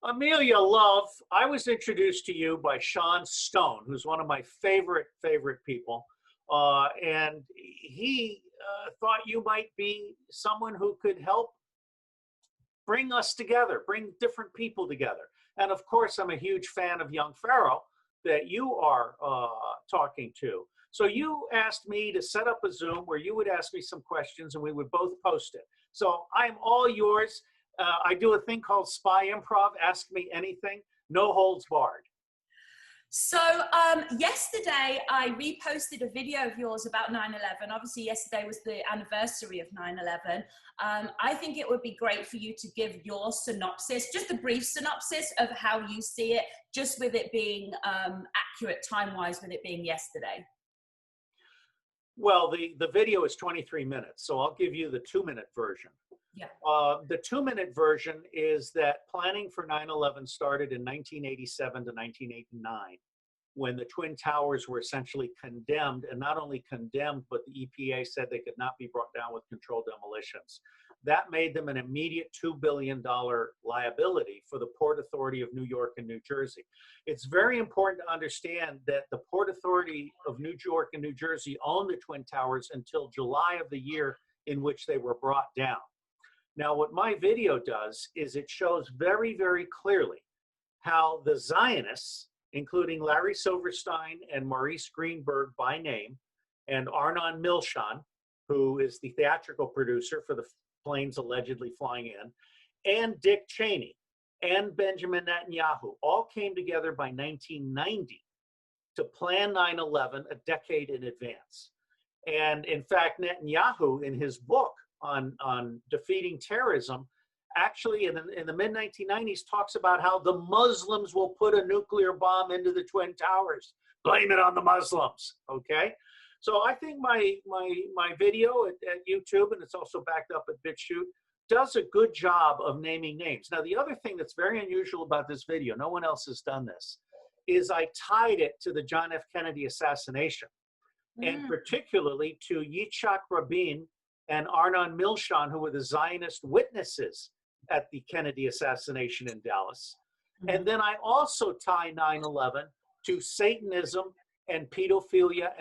Amelia Love, I was introduced to you by Sean Stone, who's one of my favorite people. And he thought you might be someone who could help bring us together, bring different people together. And of course, I'm a huge fan of Young Pharaoh that you are talking to. So you asked me to set up a Zoom where you would ask me some questions and we would both post it. So I'm all yours. I do a thing called Spy Improv, ask me anything, no holds barred. So yesterday I reposted a video of yours about 9/11. Obviously yesterday was the anniversary of 9/11. I think it would be great for you to give your synopsis, just a brief synopsis of how you see it, just with it being accurate time-wise, with it being yesterday. Well, the video is 23 minutes, so I'll give you the 2-minute version. Yeah. The 2-minute version is that planning for 9/11 started in 1987 to 1989, when the Twin Towers were essentially condemned, and not only condemned, but the EPA said they could not be brought down with controlled demolitions. That made them an immediate $2 billion liability for the Port Authority of New York and New Jersey. It's very important to understand that the Port Authority of New York and New Jersey owned the Twin Towers until July of the year in which they were brought down. Now, what my video does is it shows very, very clearly how the Zionists, including Larry Silverstein and Maurice Greenberg by name, and Arnon Milchan, who is the theatrical producer for the planes allegedly flying in, and Dick Cheney and Benjamin Netanyahu all came together by 1990 to plan 9/11 a decade in advance. And in fact, Netanyahu, in his book on defeating terrorism, actually in the mid-1990s talks about how the Muslims will put a nuclear bomb into the Twin Towers. Blame it on the Muslims, okay? So I think my video at YouTube, and it's also backed up at BitChute, does a good job of naming names. Now, the other thing that's very unusual about this video, no one else has done this, is I tied it to the John F. Kennedy assassination, and particularly to Yitzhak Rabin and Arnon Milchan, who were the Zionist witnesses at the Kennedy assassination in Dallas. And then I also tie 9/11 to Satanism and pedophilia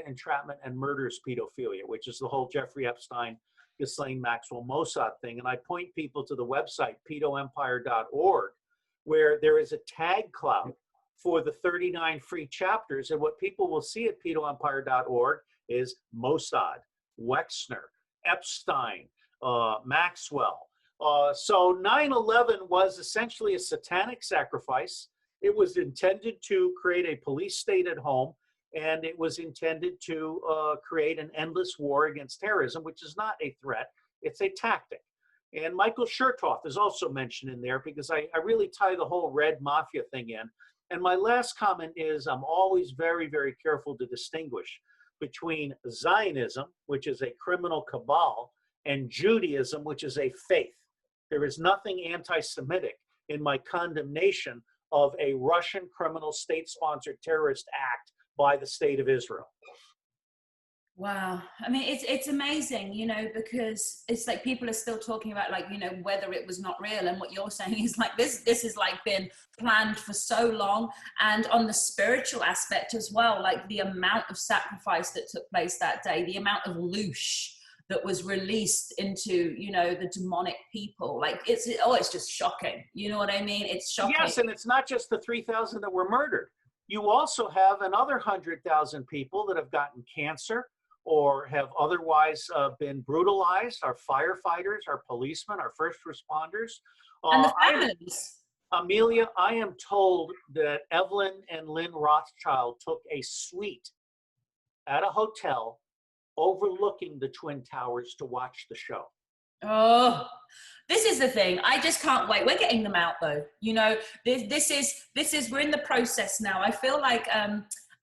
entrapment and murders pedophilia, which is the whole Jeffrey Epstein, Ghislaine Maxwell Mossad thing. And I point people to the website, pedoempire.org, where there is a tag cloud for the 39 free chapters. And what people will see at pedoempire.org is Mossad, Wexner, Epstein, Maxwell. So 9/11 was essentially a satanic sacrifice. It was intended to create a police state at home, and it was intended to create an endless war against terrorism, which is not a threat, it's a tactic. And Michael Chertoff is also mentioned in there because I really tie the whole Red Mafia thing in. And my last comment is I'm always very, very careful to distinguish between Zionism, which is a criminal cabal, and Judaism, which is a faith. There is nothing anti-Semitic in my condemnation of a Russian criminal state-sponsored terrorist act by the state of Israel. Wow. I mean, it's amazing, you know, because it's like people are still talking about, like, you know, whether it was not real. And what you're saying is like this has like been planned for so long. And on the spiritual aspect as well, like the amount of sacrifice that took place that day, the amount of loosh that was released into, you know, the demonic people. Like it's just shocking. You know what I mean? It's shocking. Yes, and it's not just the 3,000 that were murdered. You also have another 100,000 people that have gotten cancer or have otherwise been brutalized, our firefighters, our policemen, our first responders. And the families. Amelia, I am told that Evelyn and Lynn Rothschild took a suite at a hotel overlooking the Twin Towers to watch the show. Oh, this is the thing. I just can't wait. We're getting them out though. You know, this is, we're in the process now. I feel like,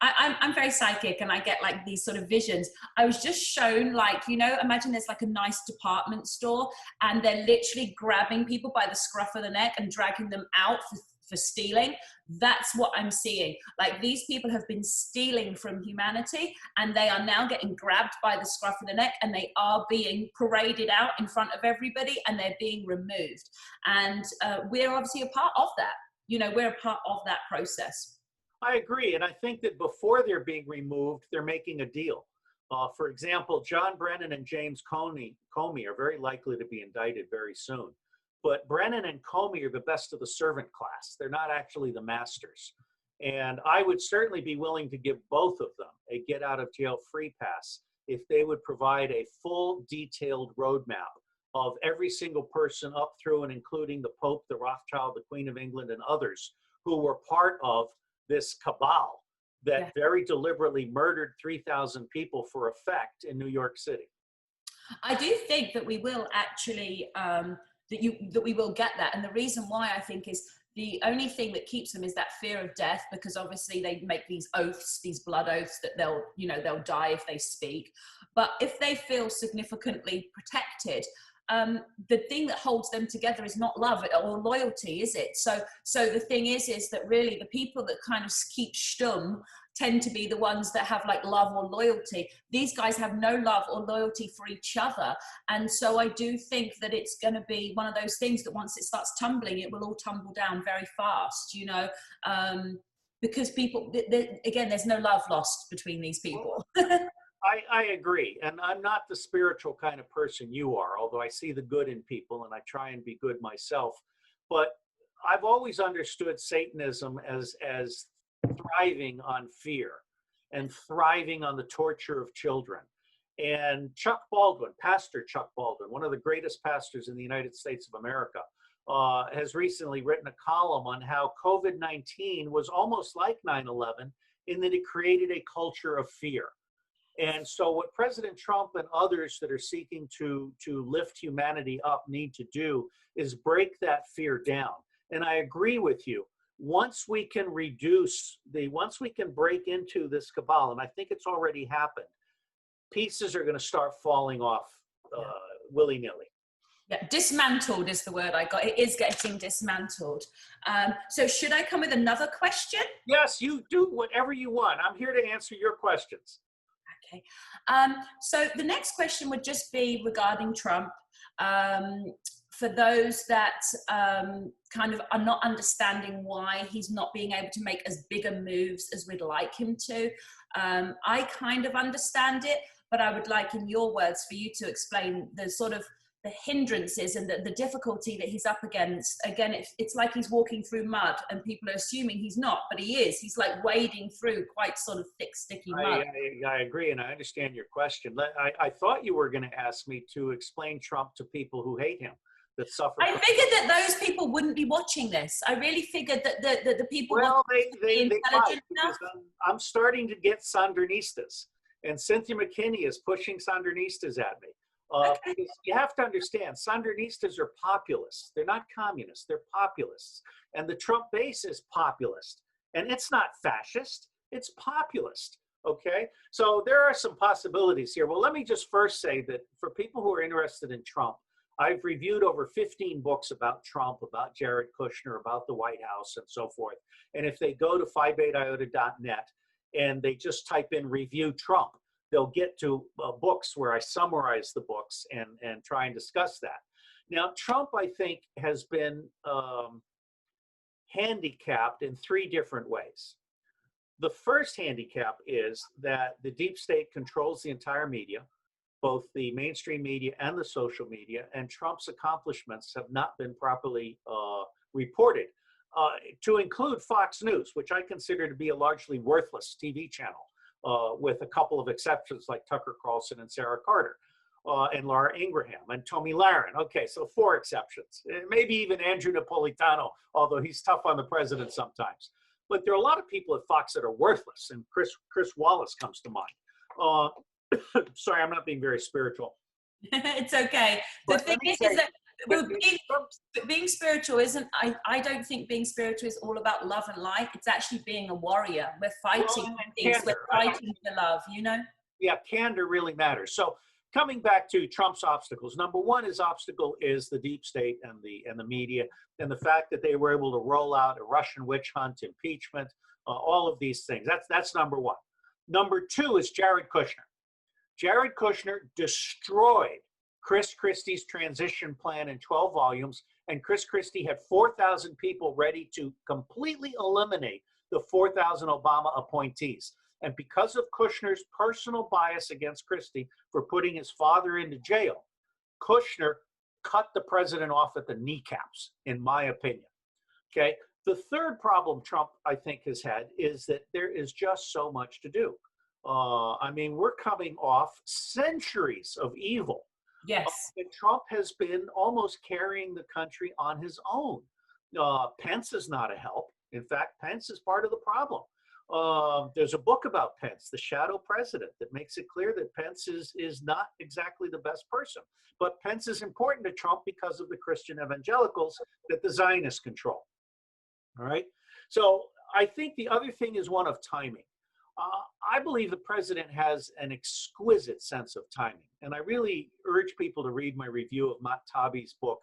I'm very psychic and I get like these sort of visions. I was just shown, like, you know, imagine there's like a nice department store and they're literally grabbing people by the scruff of the neck and dragging them out for stealing. That's what I'm seeing. Like, these people have been stealing from humanity, and they are now getting grabbed by the scruff of the neck, and they are being paraded out in front of everybody, and they're being removed. And we're obviously a part of that. You know, we're a part of that process. I agree. And I think that before they're being removed, they're making a deal. For example, John Brennan and James Comey are very likely to be indicted very soon. But Brennan and Comey are the best of the servant class. They're not actually the masters. And I would certainly be willing to give both of them a get out of jail free pass if they would provide a full detailed roadmap of every single person up through and including the Pope, the Rothschild, the Queen of England, and others who were part of this cabal that very deliberately murdered 3,000 people for effect in New York City. I do think that we will actually, that we will get that. And the reason why, I think, is the only thing that keeps them is that fear of death, because obviously they make these oaths, these blood oaths, that they'll die if they speak. But if they feel significantly protected, the thing that holds them together is not love or loyalty, is it? So the thing is that really the people that kind of keep stum tend to be the ones that have like love or loyalty. These guys have no love or loyalty for each other. And so I do think that it's going to be one of those things that once it starts tumbling, it will all tumble down very fast, you know, because people, again, there's no love lost between these people. I agree. And I'm not the spiritual kind of person you are, although I see the good in people and I try and be good myself. But I've always understood Satanism as thriving on fear and thriving on the torture of children. And Chuck Baldwin, Pastor Chuck Baldwin, one of the greatest pastors in the United States of America, has recently written a column on how COVID-19 was almost like 9/11 in that it created a culture of fear. And so what President Trump and others that are seeking to lift humanity up need to do is break that fear down. And I agree with you. Once we can break into this cabal, and I think it's already happened, pieces are going to start falling off willy-nilly. Yeah, dismantled is the word I got. It is getting dismantled. So should I come with another question? Yes, you do whatever you want. I'm here to answer your questions. Okay. So the next question would just be regarding Trump. For those that kind of are not understanding why he's not being able to make as big a moves as we'd like him to, I kind of understand it, but I would like, in your words, for you to explain the sort of the hindrances and the difficulty that he's up against. Again, it's like he's walking through mud, and people are assuming he's not, but he is. He's like wading through quite sort of thick, sticky mud. I agree, and I understand your question. I thought you were going to ask me to explain Trump to people who hate him, that suffer. I figured that those people wouldn't be watching this. I really figured that the people they intelligent enough. I'm starting to get Sandinistas, and Cynthia McKinney is pushing Sandinistas at me. Because you have to understand, Sandinistas are populists. They're not communists. They're populists. And the Trump base is populist. And it's not fascist. It's populist. Okay? So there are some possibilities here. Well, let me just first say that for people who are interested in Trump, I've reviewed over 15 books about Trump, about Jared Kushner, about the White House, and so forth. And if they go to phi-beta-iota.net and they just type in review Trump, they'll get to books where I summarize the books and try and discuss that. Now, Trump, I think, has been handicapped in three different ways. The first handicap is that the deep state controls the entire media, both the mainstream media and the social media, and Trump's accomplishments have not been properly reported, to include Fox News, which I consider to be a largely worthless TV channel. With a couple of exceptions like Tucker Carlson and Sarah Carter, and Laura Ingraham and Tomi Lahren. Okay, so 4 exceptions. Maybe even Andrew Napolitano, although he's tough on the president sometimes. But there are a lot of people at Fox that are worthless, and Chris Wallace comes to mind. Sorry, I'm not being very spiritual. It's okay. The thing is that being spiritual isn't, I don't think being spiritual is all about love and light. It's actually being a warrior. We're fighting for things. We're fighting for love, you know? Yeah, candor really matters. So coming back to Trump's obstacles, number one, his obstacle is the deep state and the media, and the fact that they were able to roll out a Russian witch hunt, impeachment, all of these things. That's number one. Number two is Jared Kushner. Jared Kushner destroyed Chris Christie's transition plan in 12 volumes, and Chris Christie had 4,000 people ready to completely eliminate the 4,000 Obama appointees. And because of Kushner's personal bias against Christie for putting his father into jail, Kushner cut the president off at the kneecaps, in my opinion. Okay. The third problem Trump, I think, has had is that there is just so much to do. I mean, we're coming off centuries of evil. Yes. And Trump has been almost carrying the country on his own. Pence is not a help. In fact, Pence is part of the problem. There's a book about Pence, The Shadow President, that makes it clear that Pence is not exactly the best person. But Pence is important to Trump because of the Christian evangelicals that the Zionists control. All right. So I think the other thing is one of timing. I believe the president has an exquisite sense of timing. And I really urge people to read my review of Matt Taibbi's book,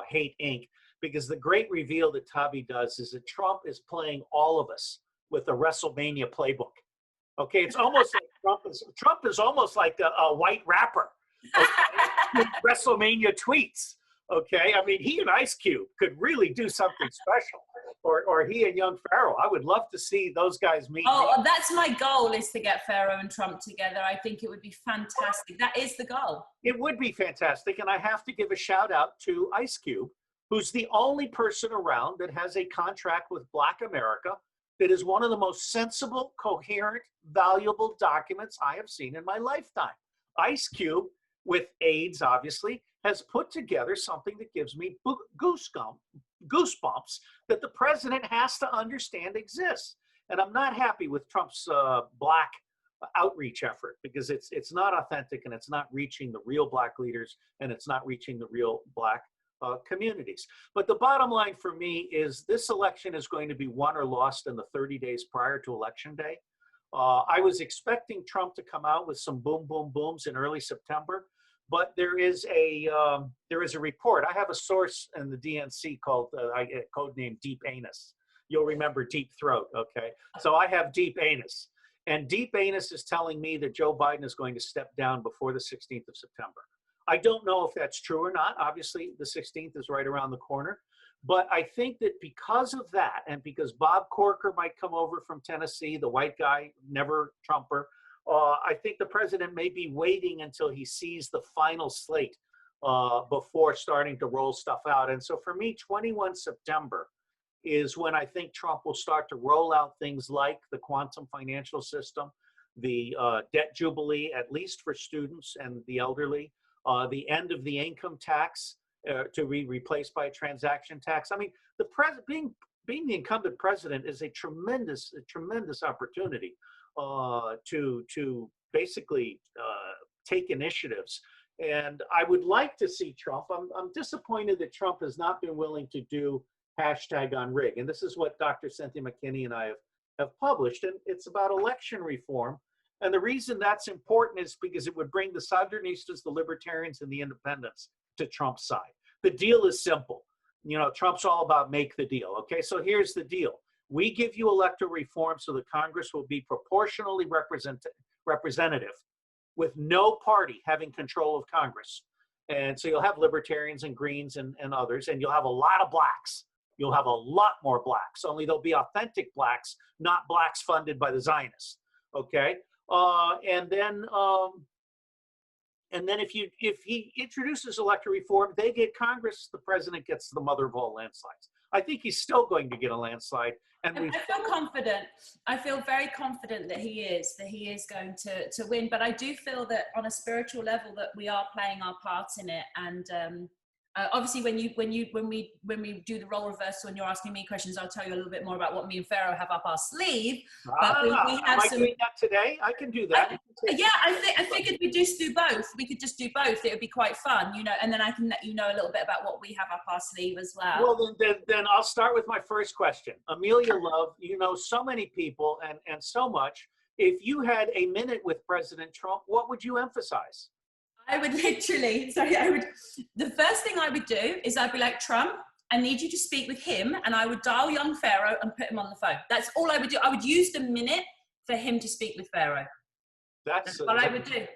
Hate Inc., because the great reveal that Taibbi does is that Trump is playing all of us with the WrestleMania playbook. Okay, it's almost like Trump is almost like a white rapper. Okay? WrestleMania tweets. Okay, I mean, he and Ice Cube could really do something special, or he and Young Pharaoh. I would love to see those guys meet. Oh, that's my goal, is to get Pharaoh and Trump together. I think it would be fantastic. That is the goal. It would be fantastic, and I have to give a shout out to Ice Cube, who's the only person around that has a contract with Black America that is one of the most sensible, coherent, valuable documents I have seen in my lifetime. Ice Cube, with AIDS, obviously, has put together something that gives me goosebumps that the president has to understand exists. And I'm not happy with Trump's Black outreach effort, because it's not authentic, and it's not reaching the real Black leaders, and it's not reaching the real Black communities. But the bottom line for me is this election is going to be won or lost in the 30 days prior to Election Day. I was expecting Trump to come out with some boom, boom, booms in early September, but there is a report. I have a source in the DNC called codename Deep Anus. You'll remember Deep Throat, okay? So I have Deep Anus, and Deep Anus is telling me that Joe Biden is going to step down before the 16th of September. I don't know if that's true or not. Obviously, the 16th is right around the corner. But I think that because of that, and because Bob Corker might come over from Tennessee, the white guy, never Trumper, I think the president may be waiting until he sees the final slate before starting to roll stuff out. And so for me, 21 September is when I think Trump will start to roll out things like the quantum financial system, the debt jubilee, at least for students and the elderly, the end of the income tax to be replaced by a transaction tax. I mean, the being the incumbent president is a tremendous opportunity to basically take initiatives. And I would like to see Trump. I'm disappointed that Trump has not been willing to do #Unrig. And this is what Dr. Cynthia McKinney and I have published. And it's about election reform. And the reason that's important is because it would bring the Sandinistas, the Libertarians, and the Independents to Trump's side. The deal is simple. You know, Trump's all about make the deal. Okay, so here's the deal. We give you electoral reform so the Congress will be proportionally representative, with no party having control of Congress. And so you'll have Libertarians and Greens and others, and you'll have a lot of Blacks. You'll have a lot more Blacks, only they'll be authentic Blacks, not Blacks funded by the Zionists. Okay? And then if he introduces electoral reform, they get Congress, the president gets the mother of all landslides. I think he's still going to get a landslide. And I feel confident. I feel very confident that he is going to win. But I do feel that on a spiritual level that we are playing our parts in it. And obviously, when we do the role reversal and you're asking me questions, I'll tell you a little bit more about what me and Pharaoh have up our sleeve. But we have am I doing that today? I can do that. I figured we'd just do both. We could just do both. It would be quite fun, you know. And then I can let you know a little bit about what we have up our sleeve as well. Well, then I'll start with my first question. Amelia Love, you know so many people and so much. If you had a minute with President Trump, what would you emphasize? I would literally, the first thing I would do is I'd be like, Trump, I need you to speak with him. And I would dial young Pharaoh and put him on the phone. That's all I would do. I would use the minute for him to speak with Pharaoh. That's what I would do.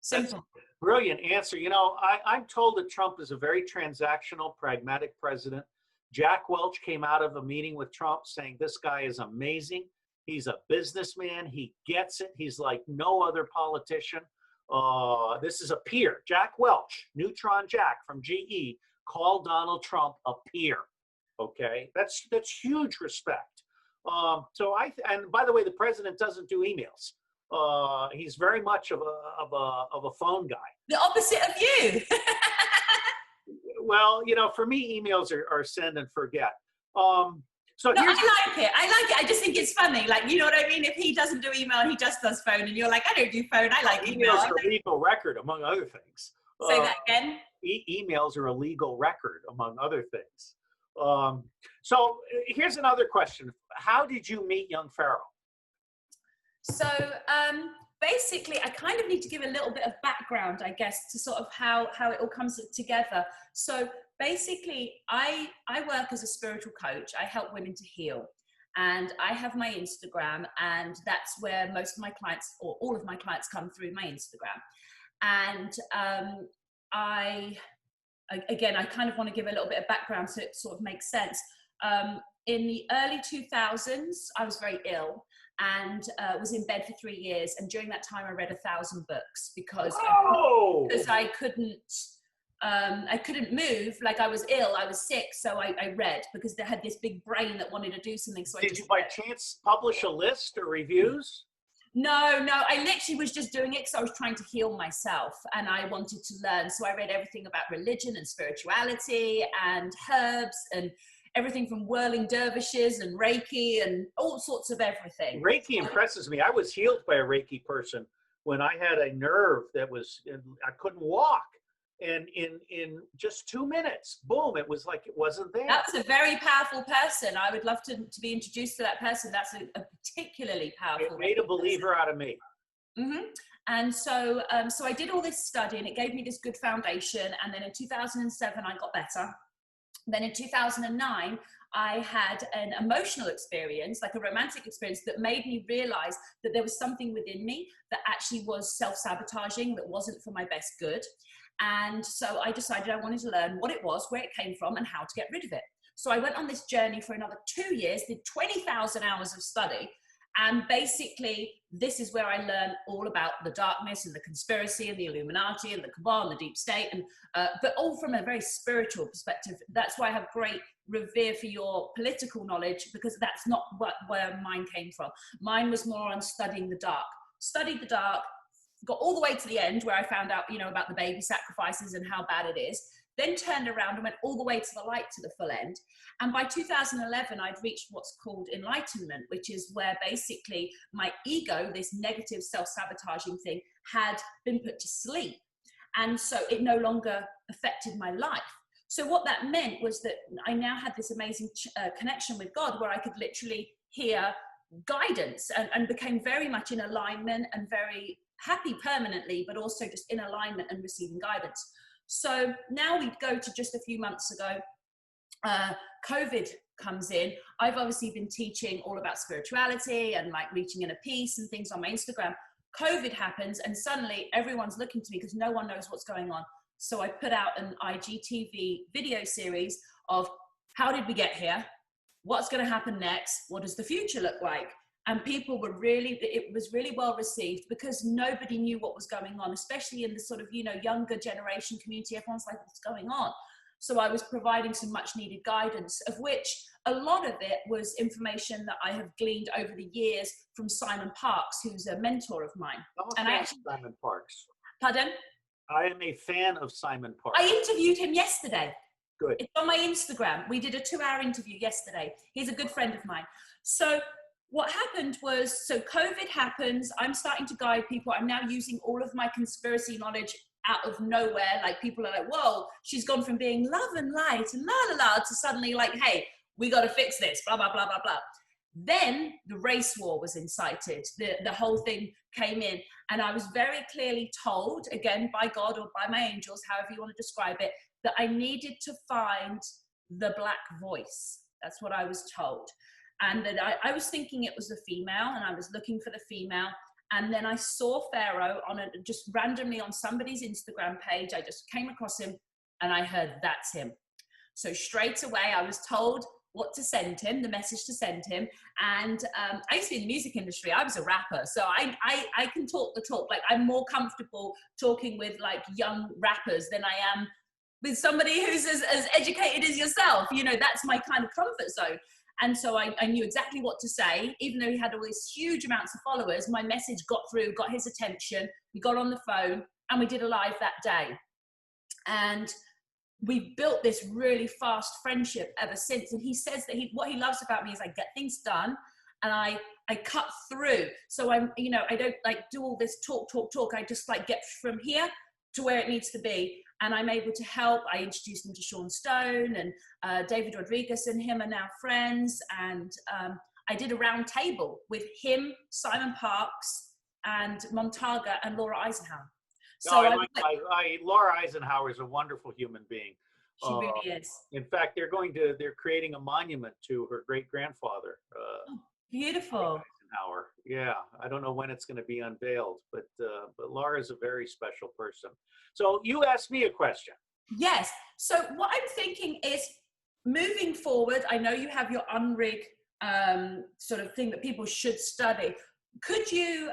Simple. Brilliant answer. You know, I'm told that Trump is a very transactional, pragmatic president. Jack Welch came out of a meeting with Trump saying this guy is amazing. He's a businessman. He gets it. He's like no other politician. This is a peer. Jack Welch, Neutron Jack from GE, called Donald Trump a peer. Okay, that's huge respect. And by the way, the president doesn't do emails. He's very much of a phone guy. The opposite of you. Well, you know, for me, emails are send and forget. So no, I like it. I just think it's funny. Like, you know what I mean? If he doesn't do email, he just does phone. And you're like, I don't do phone. I like email. Emails are a legal record, among other things. Say that again? Emails are a legal record, among other things. So here's another question. How did you meet Young Pharaoh? So basically, I kind of need to give a little bit of background, I guess, to sort of how it all comes together. So basically, I work as a spiritual coach. I help women to heal. And I have my Instagram, and that's where most of my clients, or all of my clients, come through my Instagram. And I kind of want to give a little bit of background so it sort of makes sense. In the early 2000s, I was very ill and was in bed for 3 years. And during that time, I read 1,000 books because I couldn't move. Like, I was ill, I was sick. So I read because they had this big brain that wanted to do something. So Did you by chance publish a list or reviews? No, I literally was just doing it because I was trying to heal myself and I wanted to learn. So I read everything about religion and spirituality and herbs and everything from whirling dervishes and Reiki and all sorts of everything. Reiki impresses me. I was healed by a Reiki person when I had a nerve that was, I couldn't walk. And in just 2 minutes, boom, it was like it wasn't there. That was a very powerful person. I would love to be introduced to that person. That's a particularly powerful It made a believer person. out of me. Mm-hmm. And so I did all this study and it gave me this good foundation. And then in 2007, I got better. Then in 2009, I had an emotional experience, like a romantic experience, that made me realize that there was something within me that actually was self-sabotaging, that wasn't for my best good. And so I decided I wanted to learn what it was, where it came from, and how to get rid of it. So I went on this journey for another 2 years, did 20,000 hours of study. And basically, this is where I learned all about the darkness and the conspiracy and the Illuminati and the cabal and the deep state, and but all from a very spiritual perspective. That's why I have great revere for your political knowledge, because that's not where mine came from. Mine was more on studying the dark. Studied the dark, got all the way to the end where I found out, you know, about the baby sacrifices and how bad it is. Then turned around and went all the way to the light, to the full end. And by 2011, I'd reached what's called enlightenment, which is where basically my ego, this negative self-sabotaging thing, had been put to sleep. And so it no longer affected my life. So what that meant was that I now had this amazing connection with God, where I could literally hear guidance and became very much in alignment and very happy permanently, but also just in alignment and receiving guidance. So now we go to just a few months ago, COVID comes in. I've obviously been teaching all about spirituality and like reaching inner peace and things on my Instagram. COVID happens and suddenly everyone's looking to me because no one knows what's going on. So I put out an IGTV video series of how did we get here? What's going to happen next? What does the future look like? And people were it was really well received because nobody knew what was going on, especially in the sort of, you know, younger generation community. Everyone's like, what's going on? So I was providing some much needed guidance, of which a lot of it was information that I have gleaned over the years from Simon Parkes, who's a mentor of mine. And I actually, Simon Parkes. Pardon? I am a fan of Simon Parkes. I interviewed him yesterday. Good. It's on my Instagram. We did a 2-hour interview yesterday. He's a good friend of mine. So what happened was, so COVID happens. I'm starting to guide people. I'm now using all of my conspiracy knowledge out of nowhere. Like, people are like, whoa, she's gone from being love and light and la la la to suddenly like, hey, we got to fix this, blah, blah, blah, blah, blah. Then the race war was incited. The whole thing came in. And I was very clearly told, again, by God or by my angels, however you want to describe it, that I needed to find the Black voice. That's what I was told. And that I was thinking it was the female, and I was looking for the female. And then I saw Pharaoh just randomly on somebody's Instagram page. I just came across him and I heard, that's him. So straight away I was told what to send him, the message to send him. And I used to be in the music industry. I was a rapper. So I can talk the talk. Like, I'm more comfortable talking with like young rappers than I am with somebody who's as educated as yourself. You know, that's my kind of comfort zone. And so I knew exactly what to say. Even though he had all these huge amounts of followers, my message got through, got his attention. We got on the phone and we did a live that day. And we built this really fast friendship ever since. And he says that what he loves about me is I get things done and I cut through. So I don't like do all this talk. I just like get from here to where it needs to be. And I'm able to help. I introduced him to Sean Stone, and David Rodriguez and him are now friends. And I did a round table with him, Simon Parks, and Montaga and Laura Eisenhower. So Laura Eisenhower is a wonderful human being. She really is. In fact, they're creating a monument to her great grandfather. Beautiful. Eisenhower. Yeah, I don't know when it's going to be unveiled, but Laura is a very special person. So you asked me a question. Yes. So what I'm thinking is, moving forward, I know you have your Unrig sort of thing that people should study. Could you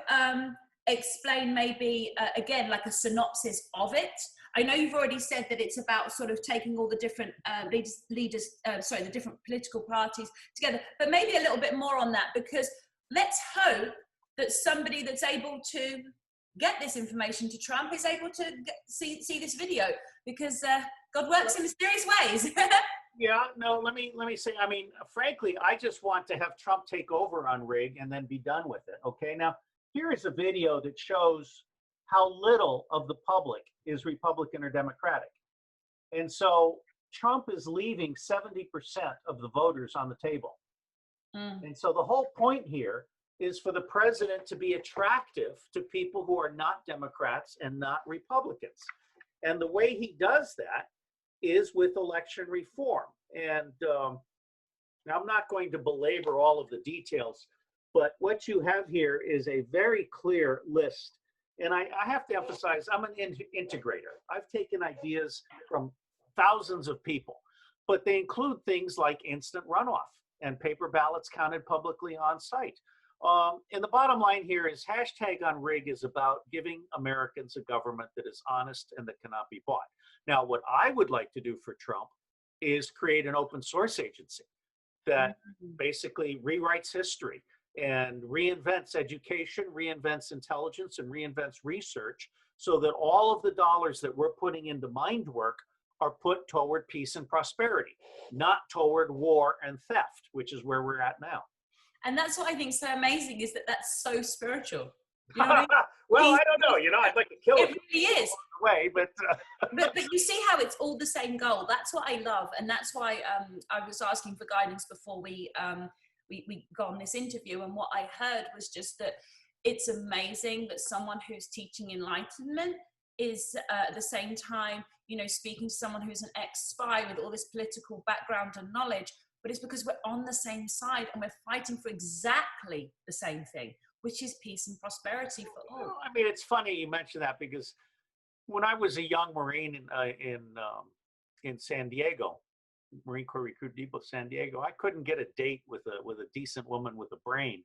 explain maybe, again, like a synopsis of it? I know you've already said that it's about sort of taking all the different the different political parties together, but maybe a little bit more on that, because let's hope that somebody that's able to get this information to Trump is able to see this video, because God works in mysterious ways. Yeah, no, let me say, I mean, frankly, I just want to have Trump take over Unrig and then be done with it. Okay, now here is a video that shows how little of the public is Republican or Democratic. And so Trump is leaving 70% of the voters on the table. And so the whole point here is for the president to be attractive to people who are not Democrats and not Republicans. And the way he does that is with election reform. And now I'm not going to belabor all of the details, but what you have here is a very clear list. And I have to emphasize, I'm an integrator. I've taken ideas from thousands of people, but they include things like instant runoff and paper ballots counted publicly on site. And the bottom line here is #Unrig is about giving Americans a government that is honest and that cannot be bought. Now, what I would like to do for Trump is create an open source agency that basically rewrites history and reinvents education, reinvents intelligence, and reinvents research, so that all of the dollars that we're putting into mind work are put toward peace and prosperity, not toward war and theft, which is where we're at now. And that's what I think is so amazing, is that that's so spiritual. You know what I mean? Well, I don't know. You know, I'd like to kill it. It really is. Way, but you see how it's all the same goal. That's what I love, and that's why I was asking for guidance before we got on this interview. And what I heard was just that it's amazing that someone who's teaching enlightenment is at the same time, you know, speaking to someone who's an ex-spy with all this political background and knowledge. But it's because we're on the same side and we're fighting for exactly the same thing, which is peace and prosperity for all. Well, I mean, it's funny you mention that, because when I was a young Marine in San Diego, Marine Corps Recruit Depot, San Diego, I couldn't get a date with a decent woman with a brain,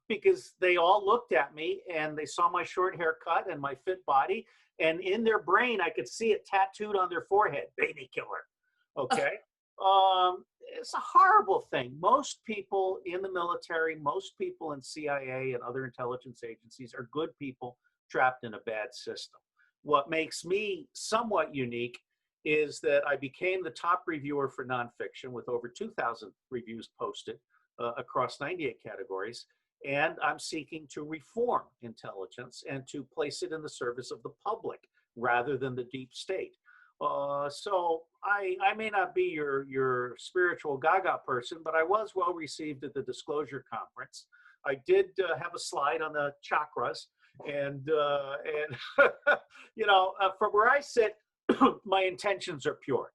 because they all looked at me and they saw my short haircut and my fit body, and in their brain I could see it tattooed on their forehead, baby killer. Okay. It's a horrible thing. Most people in the military, most people in CIA and other intelligence agencies are good people trapped in a bad system. What makes me somewhat unique is that I became the top reviewer for nonfiction with over 2,000 reviews posted across 98 categories. And I'm seeking to reform intelligence and to place it in the service of the public rather than the deep state. So I may not be your spiritual gaga person, but I was well received at the Disclosure Conference. I did have a slide on the chakras, and from where I sit, my intentions are pure.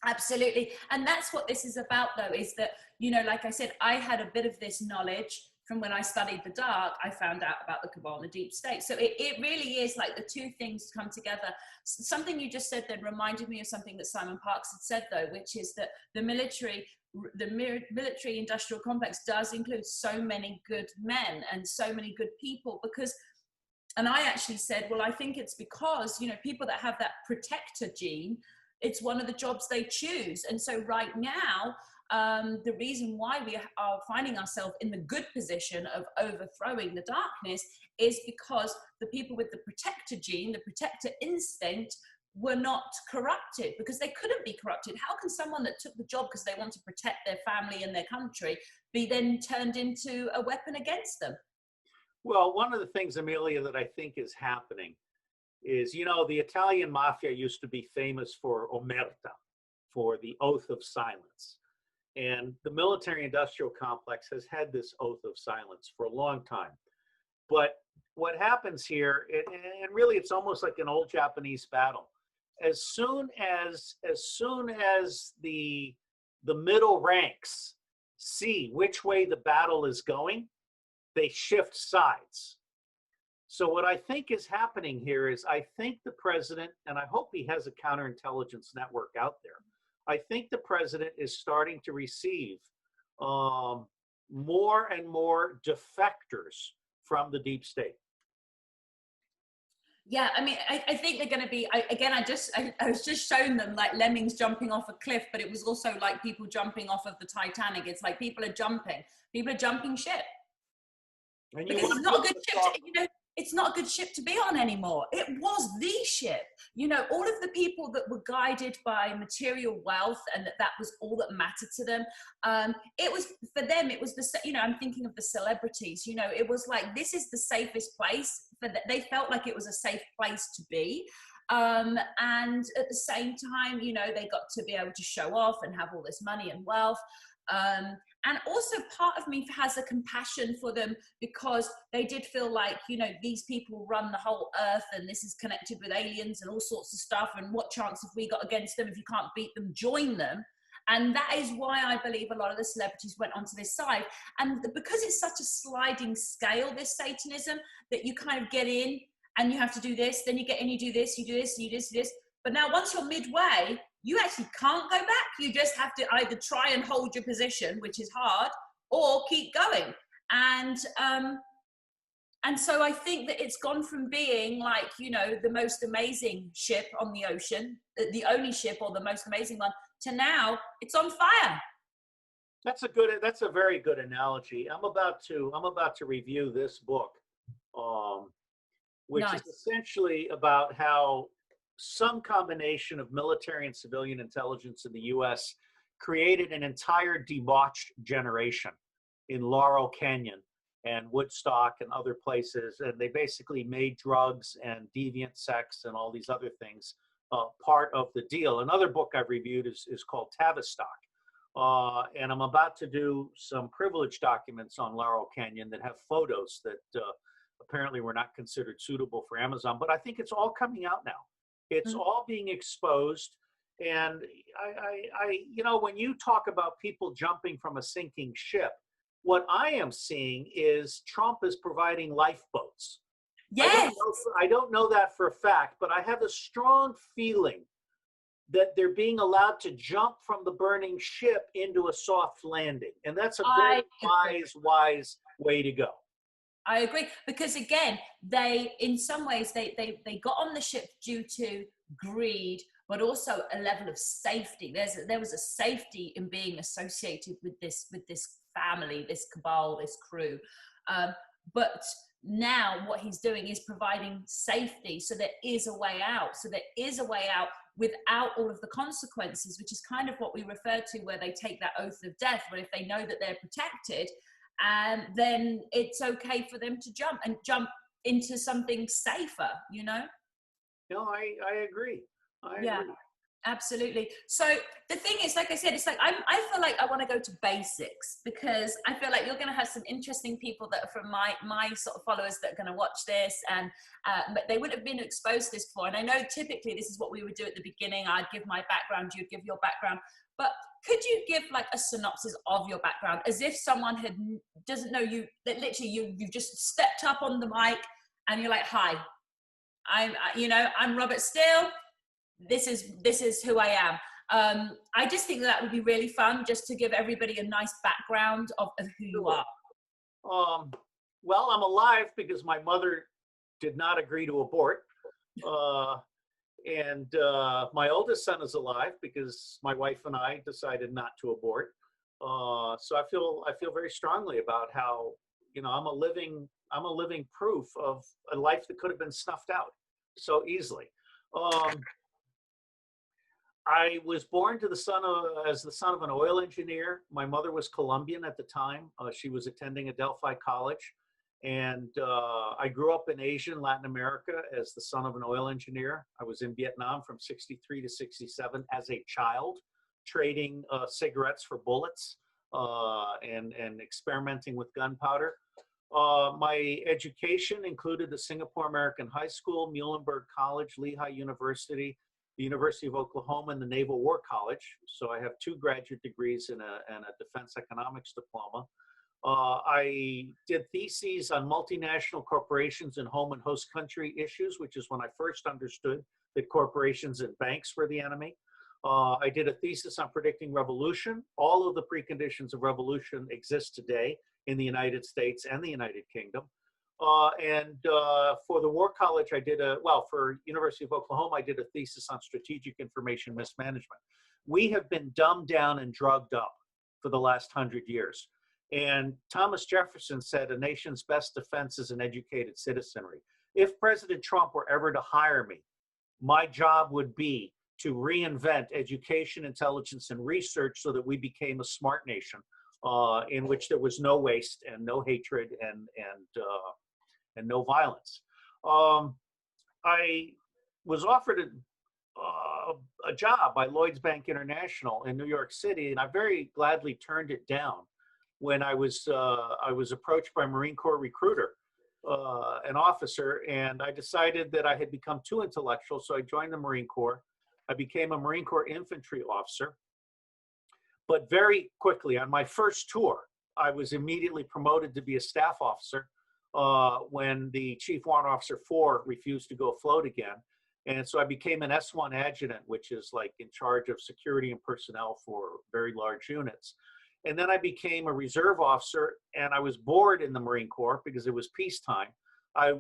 Absolutely. And that's what this is about, though, is that, like I said, I had a bit of this knowledge from when I studied the dark. I found out about the cabal and the deep state. So it really is like the two things come together. Something you just said then reminded me of something that Simon Parkes had said, though, which is that the military industrial complex does include so many good men and so many good people, because, and I actually said, well, I think it's because, people that have that protector gene, it's one of the jobs they choose. And so right now, the reason why we are finding ourselves in the good position of overthrowing the darkness is because the people with the protector gene, the protector instinct, were not corrupted, because they couldn't be corrupted. How can someone that took the job because they want to protect their family and their country be then turned into a weapon against them? Well, one of the things, Amelia, that I think is happening is, the Italian mafia used to be famous for omerta, for the oath of silence. And the military industrial complex has had this oath of silence for a long time. But what happens here, and really it's almost like an old Japanese battle. As soon as the middle ranks see which way the battle is going, they shift sides. So what I think is happening here is, I think the president, and I hope he has a counterintelligence network out there, I think the president is starting to receive more and more defectors from the deep state. Yeah, I mean, I think they're going to be, I was just showing them like lemmings jumping off a cliff, but it was also like people jumping off of the Titanic. It's like people are jumping ship. And because it's not a good ship it's not a good ship to be on anymore. It was the ship. All of the people that were guided by material wealth, and that was all that mattered to them. It was, for them, it was I'm thinking of the celebrities, it was like, this is the safest place for they felt like it was a safe place to be. And at the same time, they got to be able to show off and have all this money and wealth. And also part of me has a compassion for them, because they did feel like, these people run the whole earth and this is connected with aliens and all sorts of stuff. And what chance have we got against them? If you can't beat them, join them. And that is why I believe a lot of the celebrities went onto this side. And because it's such a sliding scale, this Satanism, that you kind of get in and you have to do this, then you get in, you do this, you do this, you do this, you do this. But now once you're midway, you actually can't go back. You just have to either try and hold your position, which is hard, or keep going. And so I think that it's gone from being like, the most amazing ship on the ocean, the only ship or the most amazing one, to now it's on fire. That's a very good analogy. I'm about to review this book, which Nice. is essentially about how some combination of military and civilian intelligence in the U.S. created an entire debauched generation in Laurel Canyon and Woodstock and other places. And they basically made drugs and deviant sex and all these other things part of the deal. Another book I've reviewed is called Tavistock. And I'm about to do some privilege documents on Laurel Canyon that have photos that apparently were not considered suitable for Amazon. But I think it's all coming out now. It's all being exposed. And when you talk about people jumping from a sinking ship, what I am seeing is Trump is providing lifeboats. Yes. I don't know that for a fact, but I have a strong feeling that they're being allowed to jump from the burning ship into a soft landing. And that's a very wise way to go. I agree, because again, they, in some ways, they got on the ship due to greed, but also a level of safety. There was a safety in being associated with this family, this cabal, this crew. But now what he's doing is providing safety, so there is a way out. So there is a way out without all of the consequences, which is kind of what we refer to where they take that oath of death, where if they know that they're protected, and then it's okay for them to jump into something safer, No, I agree. I Yeah. agree. Absolutely. So the thing is, like I said, it's like I feel like I want to go to basics, because I feel like you're going to have some interesting people that are from my sort of followers that are going to watch this, and but they wouldn't have been exposed to this before. And I know typically this is what we would do at the beginning. I'd give my background, you'd give your background, but could you give like a synopsis of your background, as if someone doesn't know you, that literally you've just stepped up on the mic and you're like, hi, I'm Robert Steele. This is who I am. I just think that would be really fun, just to give everybody a nice background of who you Sure. are. Um, well, I'm alive because my mother did not agree to abort. Uh, and my oldest son is alive because my wife and I decided not to abort. So I feel very strongly about how, I'm a living proof of a life that could have been snuffed out so easily. Um, I was born to as the son of an oil engineer. My mother was Colombian at the time. She was attending Adelphi College. And I grew up in Asia and Latin America as the son of an oil engineer. I was in Vietnam from 63 to 67 as a child, trading cigarettes for bullets and experimenting with gunpowder. My education included the Singapore American High School, Muhlenberg College, Lehigh University, the University of Oklahoma, and the Naval War College. So I have 2 graduate degrees and a defense economics diploma. I did theses on multinational corporations and home and host country issues, which is when I first understood that corporations and banks were the enemy. I did a thesis on predicting revolution. All of the preconditions of revolution exist today in the United States and the United Kingdom. For the War College, for University of Oklahoma, I did a thesis on strategic information mismanagement. We have been dumbed down and drugged up for the last 100 years. And Thomas Jefferson said, a nation's best defense is an educated citizenry. If President Trump were ever to hire me, my job would be to reinvent education, intelligence, and research so that we became a smart nation in which there was no waste and no hatred and no violence. I was offered a job by Lloyds Bank International in New York City, and I very gladly turned it down when I was approached by a Marine Corps recruiter, an officer, and I decided that I had become too intellectual, so I joined the Marine Corps. I became a Marine Corps infantry officer, but very quickly on my first tour, I was immediately promoted to be a staff officer when the Chief Warrant Officer 4 refused to go afloat again. And so I became an S1 adjutant, which is like in charge of security and personnel for very large units. And then I became a reserve officer, and I was bored in the Marine Corps because it was peacetime. I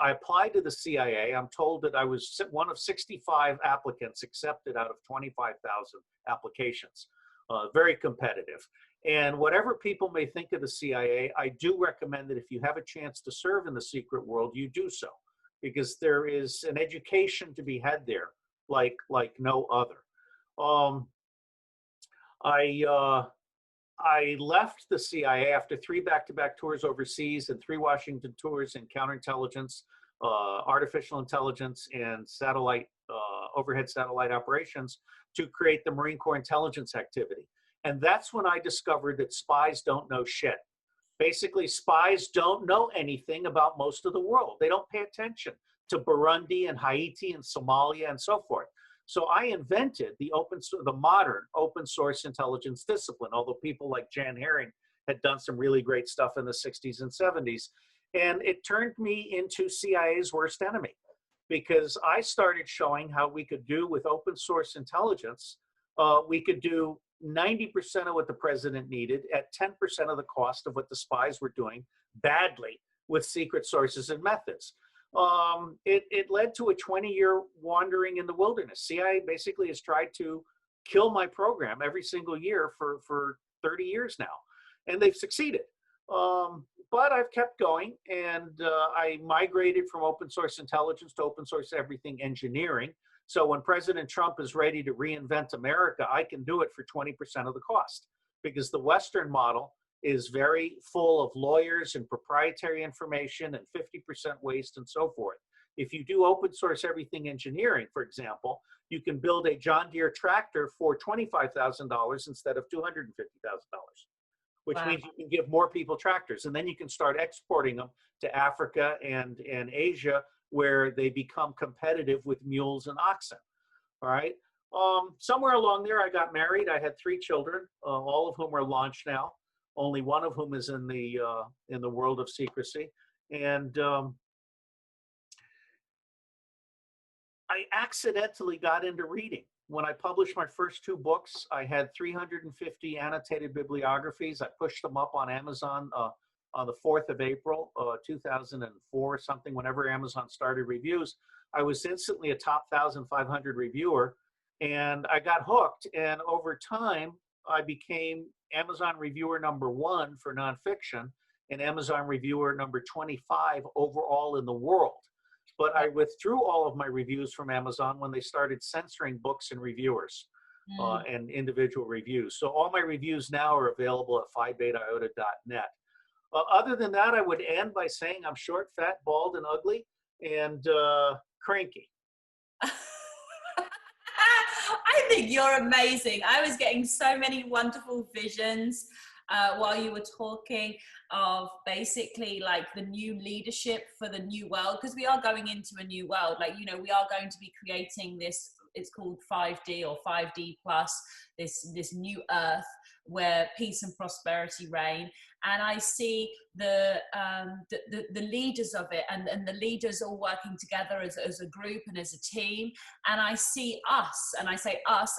applied to the CIA. I'm told that I was one of 65 applicants accepted out of 25,000 applications. Very competitive. And whatever people may think of the CIA, I do recommend that if you have a chance to serve in the secret world, you do so, because there is an education to be had there like no other. I left the CIA after 3 back-to-back tours overseas and 3 Washington tours in counterintelligence, artificial intelligence, and overhead satellite operations to create the Marine Corps intelligence activity. And that's when I discovered that spies don't know shit. Basically, spies don't know anything about most of the world. They don't pay attention to Burundi and Haiti and Somalia and so forth. So I invented the modern open source intelligence discipline, although people like Jan Herring had done some really great stuff in the 60s and 70s. And it turned me into CIA's worst enemy, because I started showing how we could do with open source intelligence, we could do 90% of what the president needed at 10% of the cost of what the spies were doing badly with secret sources and methods. It led to a 20-year wandering in the wilderness. CIA basically has tried to kill my program every single year for 30 years now, and they've succeeded. But I've kept going, and I migrated from open source intelligence to open source everything engineering. So when President Trump is ready to reinvent America, I can do it for 20% of the cost, because the Western model is very full of lawyers and proprietary information and 50% waste and so forth. If you do open source everything engineering, for example, you can build a John Deere tractor for $25,000 instead of $250,000, which Wow. means you can give more people tractors. And then you can start exporting them to Africa and Asia, where they become competitive with mules and oxen. All right. Somewhere along there, I got married. I had 3 children, all of whom are launched now. Only one of whom is in the world of secrecy. And I accidentally got into reading. When I published my first 2 books, I had 350 annotated bibliographies. I pushed them up on Amazon on the 4th of April, 2004, something, whenever Amazon started reviews. I was instantly a top 1,500 reviewer, and I got hooked. And over time, I became Amazon reviewer #1 for nonfiction and Amazon reviewer number 25 overall in the world. But I withdrew all of my reviews from Amazon when they started censoring books and reviewers and individual reviews. So all my reviews now are available at phibetaiota.net. Other than that, I would end by saying I'm short, fat, bald, and ugly, and cranky. I think you're amazing. I was getting so many wonderful visions while you were talking of basically like the new leadership for the new world, because we are going into a new world. Like, you know, we are going to be creating this, it's called 5D or 5D plus, this new earth where peace and prosperity reign. And I see the leaders of it and the leaders all working together as a group and as a team. And I see us, and I say us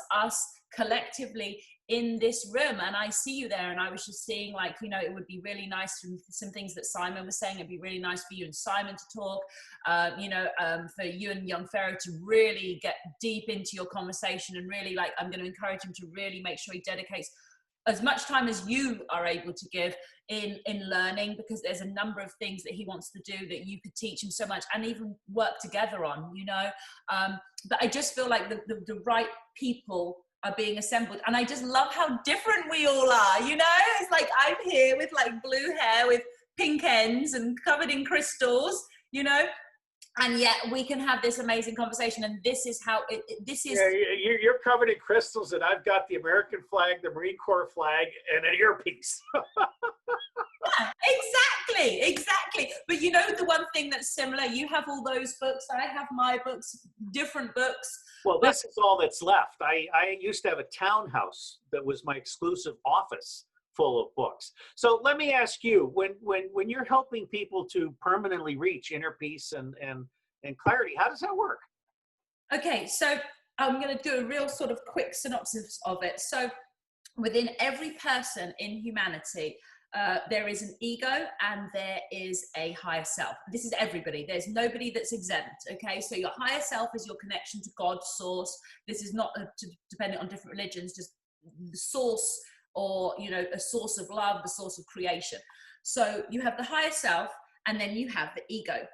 collectively in this room, and I see you there. And I was just seeing, like, you know, it would be really nice from some things that Simon was saying. It'd be really nice for you and Simon to talk, for you and Young Pharaoh to really get deep into your conversation, and really, like, I'm going to encourage him to really make sure he dedicates as much time as you are able to give in learning, because there's a number of things that he wants to do that you could teach him so much and even work together on, you know. But I just feel like the right people are being assembled, and I just love how different we all are, you know. It's like I'm here with like blue hair with pink ends and covered in crystals, you know, and yet we can have this amazing conversation. And this is how this is. Yeah, you're covered in crystals, and I've got the American flag, the Marine Corps flag, and an earpiece. Yeah, exactly. But you know, the one thing that's similar, you have all those books, I have my books, different books. Well, this is all that's left. I used to have a townhouse that was my exclusive office full of books. So let me ask you, when you're helping people to permanently reach inner peace and clarity, how does that work? Okay, so I'm going to do a real sort of quick synopsis of it. So within every person in humanity, there is an ego and there is a higher self. This is everybody. There's nobody that's exempt. Okay, so your higher self is your connection to God, source. This is not dependent on different religions, just the source, or, you know, a source of love, the source of creation. So you have the higher self, and then you have the ego.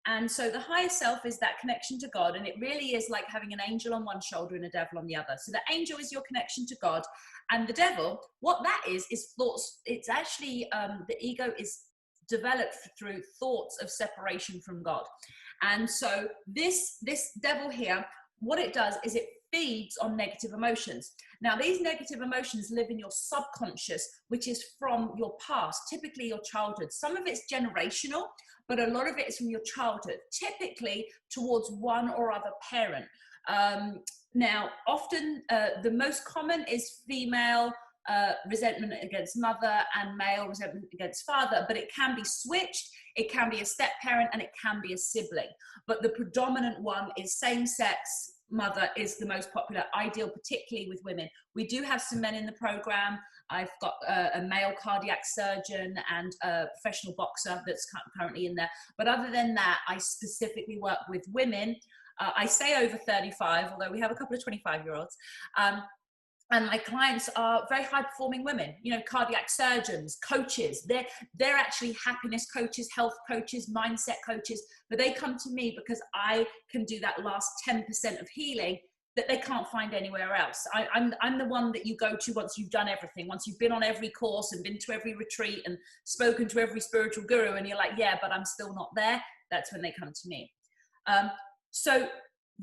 And so the higher self is that connection to God, and it really is like having an angel on one shoulder and a devil on the other. So the angel is your connection to God, and the devil, what that is thoughts. It's actually, the ego is developed through thoughts of separation from God. And so this devil here, what it does is it feeds on negative emotions. Now, these negative emotions live in your subconscious, which is from your past, typically your childhood. Some of it's generational, but a lot of it is from your childhood, typically towards one or other parent. Now, often the most common is female resentment against mother and male resentment against father, but it can be switched. It can be a step parent and it can be a sibling. But the predominant one is same-sex mother is the most popular, ideal, particularly with women. We do have some men in the program. I've got a male cardiac surgeon and a professional boxer that's currently in there. But other than that, I specifically work with women. I say over 35, although we have a couple of 25-year-olds. And my clients are very high-performing women, you know, cardiac surgeons, coaches. They're actually happiness coaches, health coaches, mindset coaches. But they come to me because I can do that last 10% of healing that they can't find anywhere else. I'm the one that you go to once you've done everything, once you've been on every course and been to every retreat and spoken to every spiritual guru, and you're like, yeah, but I'm still not there. That's when they come to me. So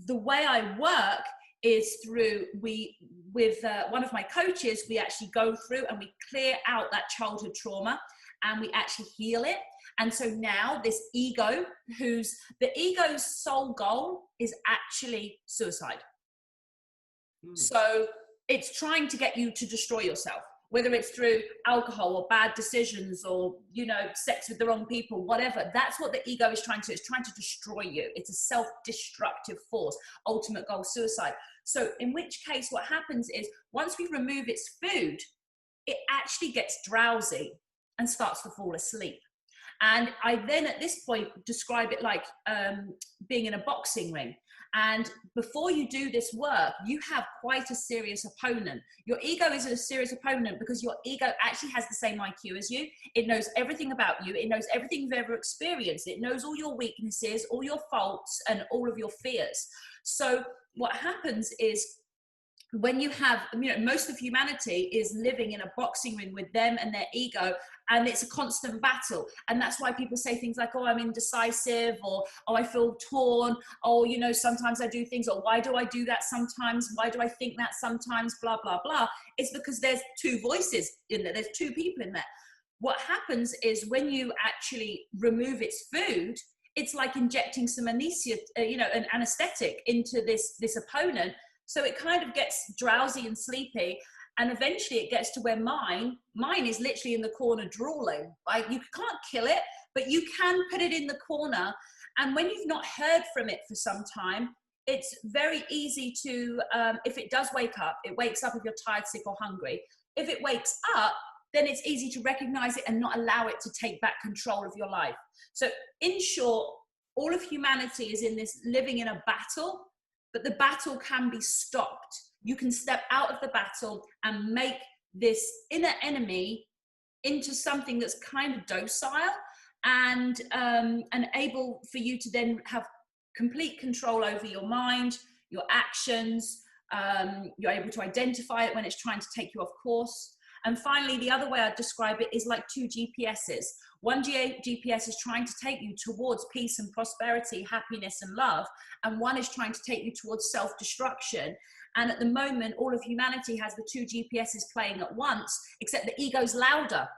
the way I work is through, with one of my coaches, we actually go through and we clear out that childhood trauma and we actually heal it. And so now this ego, the ego's sole goal is actually suicide. So it's trying to get you to destroy yourself, whether it's through alcohol or bad decisions or, you know, sex with the wrong people, whatever. That's what the ego is trying to do. It's trying to destroy you. It's a self-destructive force, ultimate goal, suicide. So in which case what happens is once we remove its food, it actually gets drowsy and starts to fall asleep. And I then at this point describe it like being in a boxing ring. And before you do this work, you have quite a serious opponent. Your ego is a serious opponent because your ego actually has the same IQ as you. It knows everything about you. It knows everything you've ever experienced. It knows all your weaknesses, all your faults, and all of your fears. So what happens is when you have, you know, most of humanity is living in a boxing ring with them and their ego, and it's a constant battle. And that's why people say things like, oh, I'm indecisive, or, oh, I feel torn, oh, you know, sometimes I do things, or why do I do that sometimes? Why do I think that sometimes? Blah, blah, blah. It's because there's two voices in there. There's two people in there. What happens is when you actually remove its food, it's like injecting some anesthesia, you know, an anesthetic into this opponent. So it kind of gets drowsy and sleepy. And eventually it gets to where mine is literally in the corner drooling. Like, you can't kill it, but you can put it in the corner. And when you've not heard from it for some time, it's very easy to, if it does wake up, it wakes up if you're tired, sick, or hungry. If it wakes up, then it's easy to recognize it and not allow it to take back control of your life. So in short, all of humanity is in this living in a battle, but the battle can be stopped. You can step out of the battle and make this inner enemy into something that's kind of docile and able for you to then have complete control over your mind, your actions. You're able to identify it when it's trying to take you off course. And finally, the other way I'd describe it is like two GPSs. One GPS is trying to take you towards peace and prosperity, happiness and love. And one is trying to take you towards self-destruction. And at the moment, all of humanity has the two GPSs playing at once, except the ego's louder.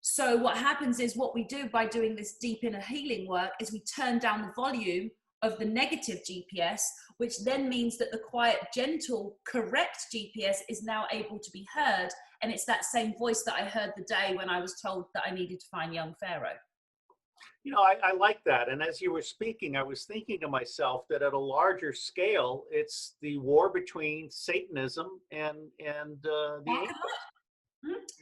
So what happens is, what we do by doing this deep inner healing work is we turn down the volume of the negative GPS, which then means that the quiet, gentle, correct GPS is now able to be heard. And it's that same voice that I heard the day when I was told that I needed to find young Pharaoh. You know, I like that. And as you were speaking, I was thinking to myself that at a larger scale, it's the war between Satanism and the Dark angels.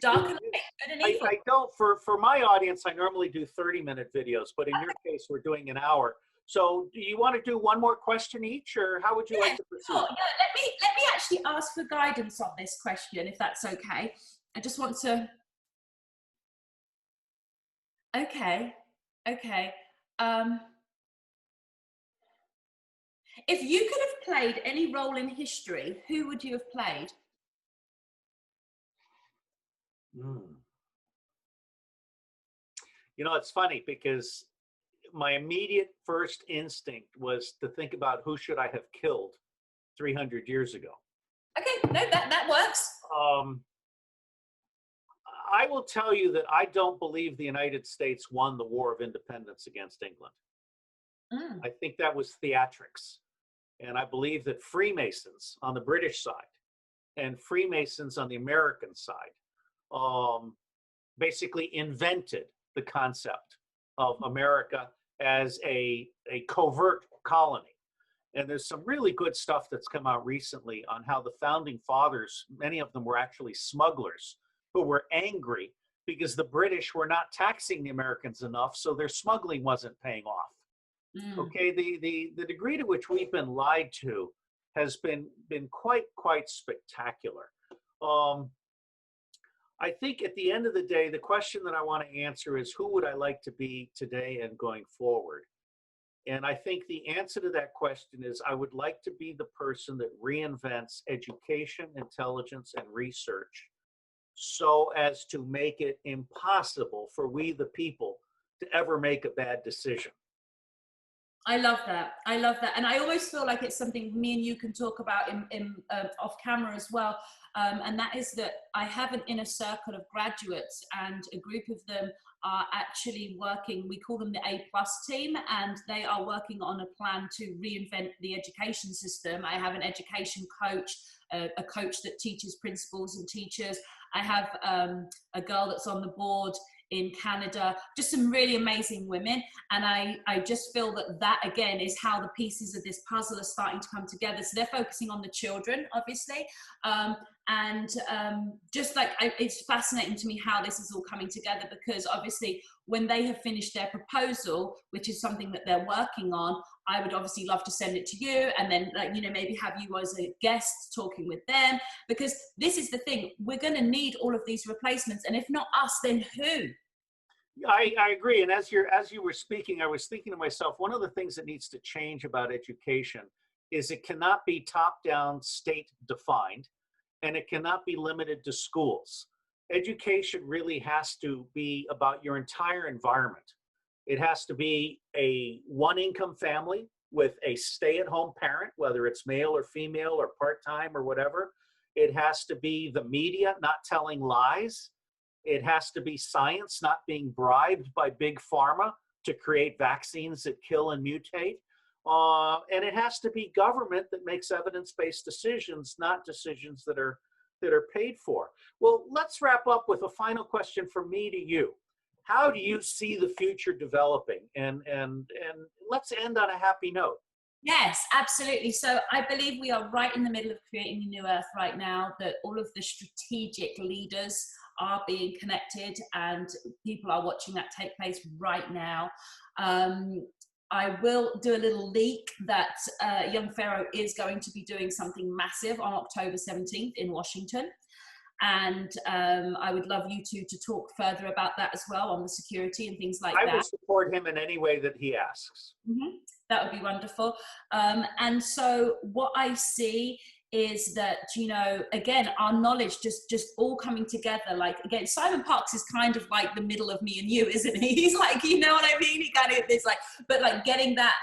Dark and light, good and evil. I don't, for my audience, I normally do 30-minute videos, but in your case, we're doing an hour. So do you want to do one more question each, or how would you like to proceed? Sure. Yeah, let me actually ask for guidance on this question, if that's okay. I just want to. Okay. If you could have played any role in history, who would you have played? You know, it's funny because my immediate first instinct was to think about who should I have killed 300 years ago. Okay, no, that works. I will tell you that I don't believe the United States won the War of Independence against England. I think that was theatrics. And I believe that Freemasons on the British side and Freemasons on the American side basically invented the concept of America as a covert colony. And there's some really good stuff that's come out recently on how the founding fathers, many of them were actually smugglers who were angry because the British were not taxing the Americans enough, so their smuggling wasn't paying off. Okay, the degree to which we've been lied to has been quite spectacular. I think at the end of the day, the question that I want to answer is, who would I like to be today and going forward? And I think the answer to that question is, I would like to be the person that reinvents education, intelligence, and research so as to make it impossible for we the people to ever make a bad decision. I love that. I love that. And I always feel like it's something me and you can talk about in off camera as well. And that is that I have an inner circle of graduates, and a group of them are actually working, we call them the A plus team, and they are working on a plan to reinvent the education system. I have an education coach, a coach that teaches principals and teachers. I have a girl that's on the board in Canada, just some really amazing women. And I just feel that that again is how the pieces of this puzzle are starting to come together. So they're focusing on the children, obviously. Just like, it's fascinating to me how this is all coming together, because obviously when they have finished their proposal, which is something that they're working on, I would obviously love to send it to you, and then, like, you know, maybe have you as a guest talking with them, because this is the thing, we're going to need all of these replacements, and if not us, then who? I agree. And as you were speaking, I was thinking to myself, one of the things that needs to change about education is it cannot be top-down, state-defined, and it cannot be limited to schools. Education really has to be about your entire environment. It has to be a one-income family with a stay-at-home parent, whether it's male or female or part-time or whatever. It has to be the media not telling lies. It has to be science not being bribed by big pharma to create vaccines that kill and mutate. And it has to be government that makes evidence-based decisions, not decisions that are paid for. Well, let's wrap up with a final question from me to you. How do you see the future developing? And let's end on a happy note. Yes, absolutely. So I believe we are right in the middle of creating a new earth right now, that all of the strategic leaders are being connected, and people are watching that take place right now. I will do a little leak that Young Pharaoh is going to be doing something massive on October 17th in Washington. And I would love you to talk further about that as well, on the security and things like that. I will support him in any way that he asks. Mm-hmm. That would be wonderful. And so what I see is that, you know, again, our knowledge just all coming together. Like, again, Simon Parkes is kind of like the middle of me and you, isn't he? He's like, you know what I mean? He kind of, it's like, but like getting that,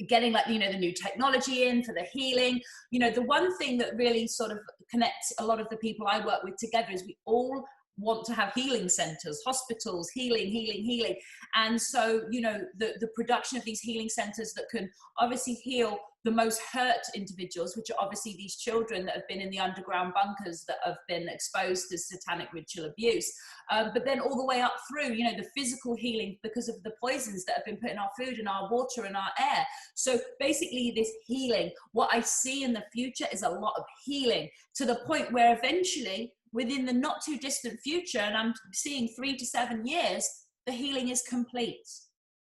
getting, like, you know, the new technology in for the healing. You know, the one thing that really sort of connects a lot of the people I work with together is we all want to have healing centers, hospitals, healing. And so, you know, the production of these healing centers that can obviously heal the most hurt individuals, which are obviously these children that have been in the underground bunkers that have been exposed to satanic ritual abuse. But then all the way up through, you know, the physical healing because of the poisons that have been put in our food and our water and our air. So basically this healing, what I see in the future is a lot of healing, to the point where eventually, within the not too distant future, and I'm seeing 3 to 7 years, the healing is complete.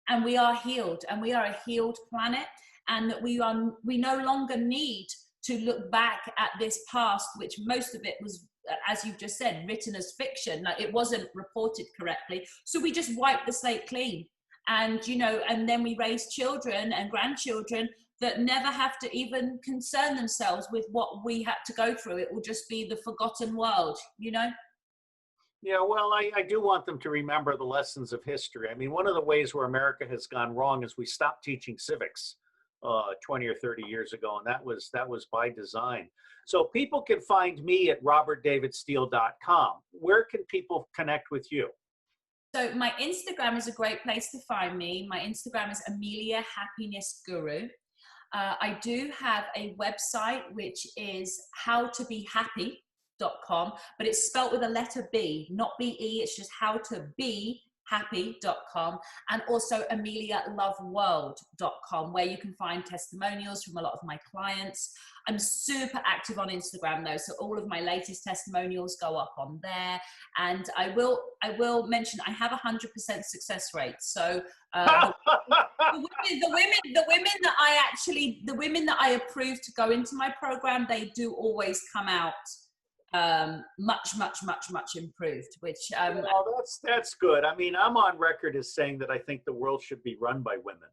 And we are healed, and we are a healed planet, and that we no longer need to look back at this past, which most of it was, as you've just said, written as fiction. Like, it wasn't reported correctly. So we just wiped the slate clean. And, you know, and then we raise children and grandchildren that never have to even concern themselves with what we had to go through. It will just be the forgotten world, you know? Yeah, well, I do want them to remember the lessons of history. I mean, one of the ways where America has gone wrong is we stopped teaching civics 20 or 30 years ago, and that was by design. So people can find me at robertdavidsteele.com. Where can people connect with you? So my Instagram is a great place to find me. My Instagram is Amelia Happiness Guru. I do have a website, which is howtobehappy.com, but it's spelt with a letter B, not B-E, it's just howtobehappy.com, and also amelialoveworld.com, where you can find testimonials from a lot of my clients. I'm super active on Instagram though, so all of my latest testimonials go up on there. And I will mention I have 100% success rate. So the women that I approve to go into my program, they do always come out much improved, which well, that's good. I mean, I'm on record as saying that I think the world should be run by women.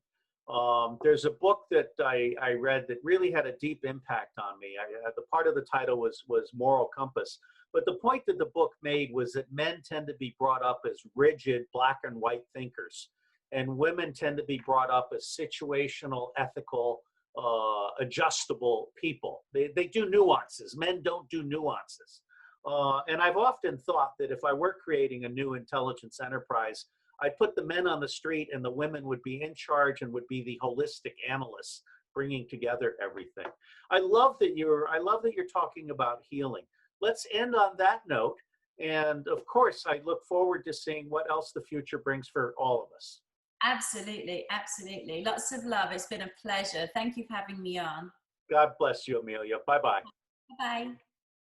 There's a book that I read that really had a deep impact on me. The part of the title was Moral Compass, but the point that the book made was that men tend to be brought up as rigid black and white thinkers, and women tend to be brought up as situational, ethical, adjustable people. They do nuances. Men don't do nuances. And I've often thought that if I were creating a new intelligence enterprise, I'd put the men on the street and the women would be in charge and would be the holistic analysts bringing together everything. I love that you're talking about healing. Let's end on that note. And of course, I look forward to seeing what else the future brings for all of us. Absolutely, absolutely. Lots of love. It's been a pleasure. Thank you for having me on. God bless you, Amelia. Bye-bye. Bye-bye.